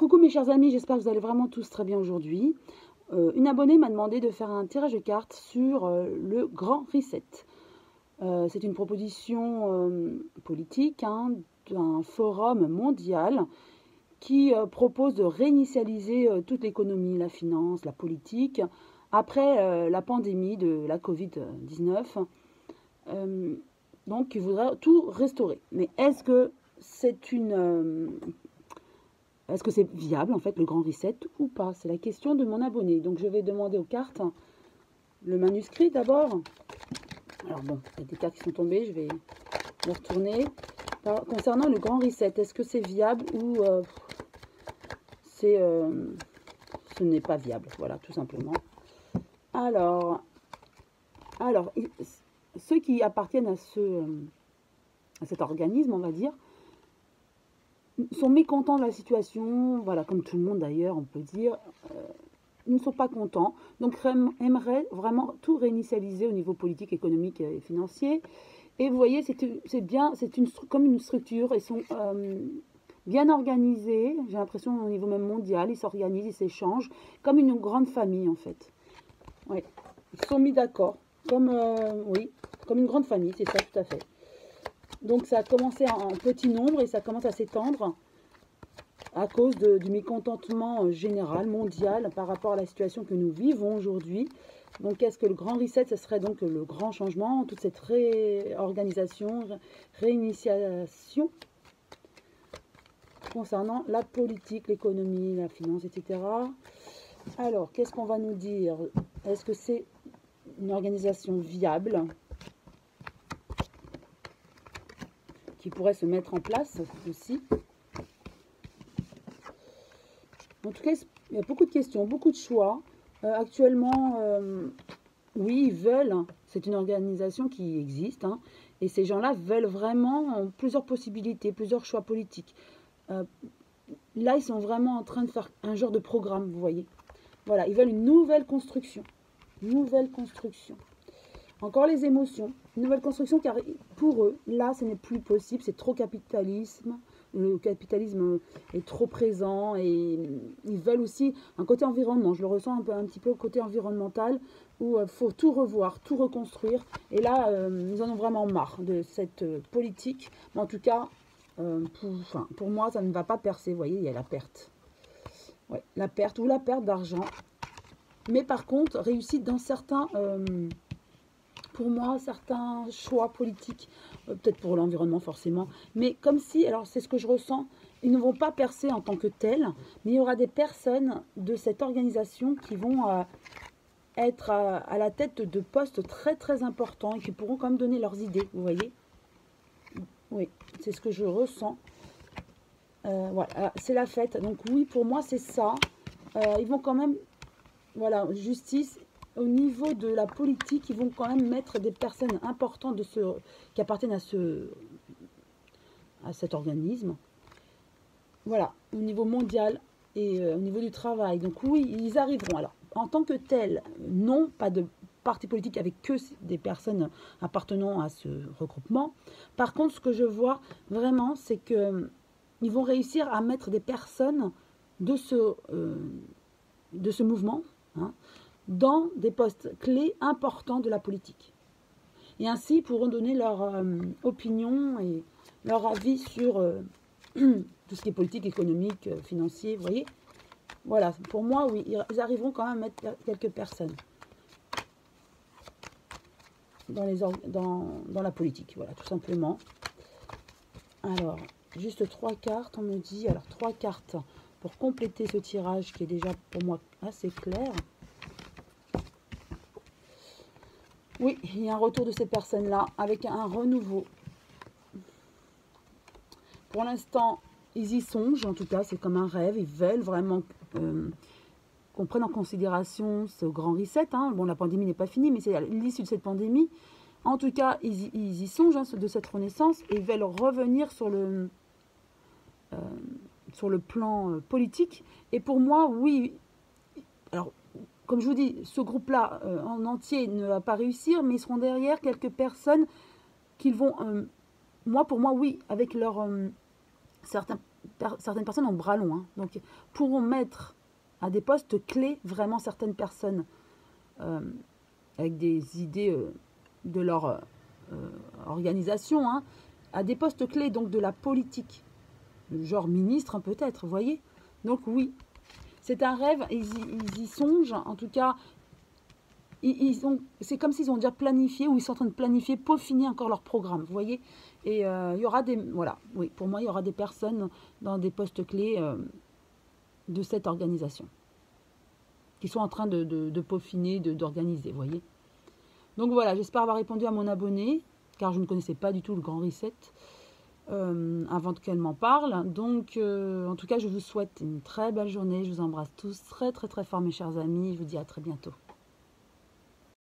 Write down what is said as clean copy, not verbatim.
Coucou mes chers amis, j'espère que vous allez vraiment tous très bien aujourd'hui. Une abonnée m'a demandé de faire un tirage de cartes sur le Grand Reset. C'est une proposition politique d'un forum mondial qui propose de réinitialiser toute l'économie, la finance, la politique, après la pandémie de la Covid-19. Donc, il voudrait tout restaurer. Mais est-ce que c'est viable, en fait, le Grand Reset ou pas? C'est la question de mon abonné. Donc, je vais demander aux cartes le manuscrit d'abord. Alors bon, il y a des cartes qui sont tombées, je vais les retourner. Concernant le Grand Reset, est-ce que c'est viable ou ce n'est pas viable? Voilà, tout simplement. Alors ceux qui appartiennent à cet organisme, on va dire, sont mécontents de la situation, voilà, comme tout le monde d'ailleurs, on peut dire. Ils ne sont pas contents, donc aimeraient vraiment tout réinitialiser au niveau politique, économique et financier. Et vous voyez, c'est bien, comme une structure, ils sont bien organisés, j'ai l'impression au niveau même mondial, ils s'organisent, ils s'échangent, comme une grande famille en fait. Ouais. Ils sont mis d'accord, oui, comme une grande famille, c'est ça tout à fait. Donc ça a commencé en petit nombre et ça commence à s'étendre à cause du mécontentement général, mondial, par rapport à la situation que nous vivons aujourd'hui. Donc, est-ce que le grand reset, ce serait donc le grand changement, toute cette réorganisation, réinitiation concernant la politique, l'économie, la finance, etc. Alors, qu'est-ce qu'on va nous dire? Est-ce que c'est une organisation viable qui pourrait se mettre en place aussi? En tout cas, il y a beaucoup de questions, beaucoup de choix. Actuellement, oui, ils veulent. C'est une organisation qui existe. Et ces gens-là veulent vraiment plusieurs possibilités, plusieurs choix politiques. Là, ils sont vraiment en train de faire un genre de programme, vous voyez. Voilà, ils veulent une nouvelle construction. Nouvelle construction. Encore les émotions. Une nouvelle construction, car pour eux, là, ce n'est plus possible. C'est trop capitalisme. Le capitalisme est trop présent et ils veulent aussi un côté environnement. Je le ressens un petit peu au côté environnemental où il faut tout revoir, tout reconstruire. Et là, ils en ont vraiment marre de cette politique. Mais en tout cas, pour moi, ça ne va pas percer. Vous voyez, il y a la perte. Ouais, la perte ou la perte d'argent. Mais par contre, réussite dans certains... pour moi, certains choix politiques, peut-être pour l'environnement forcément, mais comme si, alors c'est ce que je ressens, ils ne vont pas percer en tant que tels, mais il y aura des personnes de cette organisation qui vont être à la tête de postes très très importants et qui pourront quand même donner leurs idées, vous voyez? Oui, c'est ce que je ressens. Voilà, c'est la fête, donc oui, pour moi c'est ça. Ils vont quand même, voilà, justice. Au niveau de la politique, ils vont quand même mettre des personnes importantes qui appartiennent à cet organisme. Voilà, au niveau mondial et au niveau du travail. Donc oui, ils arriveront. Alors, en tant que tels, non, pas de parti politique avec que des personnes appartenant à ce regroupement. Par contre, ce que je vois vraiment, c'est que ils vont réussir à mettre des personnes de ce mouvement, dans des postes clés importants de la politique. Et ainsi, ils pourront donner leur opinion et leur avis sur tout ce qui est politique, économique, financier, vous voyez. Voilà, pour moi, oui, ils arriveront quand même à mettre quelques personnes dans la politique, voilà, tout simplement. Alors, juste 3 cartes, on me dit, alors 3 cartes pour compléter ce tirage qui est déjà pour moi assez clair. Oui, il y a un retour de ces personnes-là avec un renouveau. Pour l'instant, ils y songent, en tout cas, c'est comme un rêve. Ils veulent vraiment qu'on prenne en considération ce grand reset. Bon, la pandémie n'est pas finie, mais c'est l'issue de cette pandémie. En tout cas, ils y songent de cette renaissance et ils veulent revenir sur le plan politique. Et pour moi, oui, alors, comme je vous dis, ce groupe-là en entier ne va pas réussir, mais ils seront derrière quelques personnes qui vont, pour moi, oui, avec leur certains certaines personnes ont bras longs, hein, donc pourront mettre à des postes clés vraiment certaines personnes euh, avec des idées de leur organisation, hein, à des postes clés donc de la politique, genre ministre hein, peut-être, vous voyez. Donc oui, c'est un rêve, ils y songent, en tout cas, c'est comme s'ils ont déjà planifié ou ils sont en train de planifier, peaufiner encore leur programme, vous voyez. Et il y aura des, voilà, oui, pour moi, il y aura des personnes dans des postes clés de cette organisation qui sont en train de peaufiner, d'organiser, vous voyez. Donc voilà, j'espère avoir répondu à mon abonné, car je ne connaissais pas du tout le Grand Reset avant qu'elle m'en parle. Donc, en tout cas, je vous souhaite une très belle journée. Je vous embrasse tous très très très fort, mes chers amis. Je vous dis à très bientôt.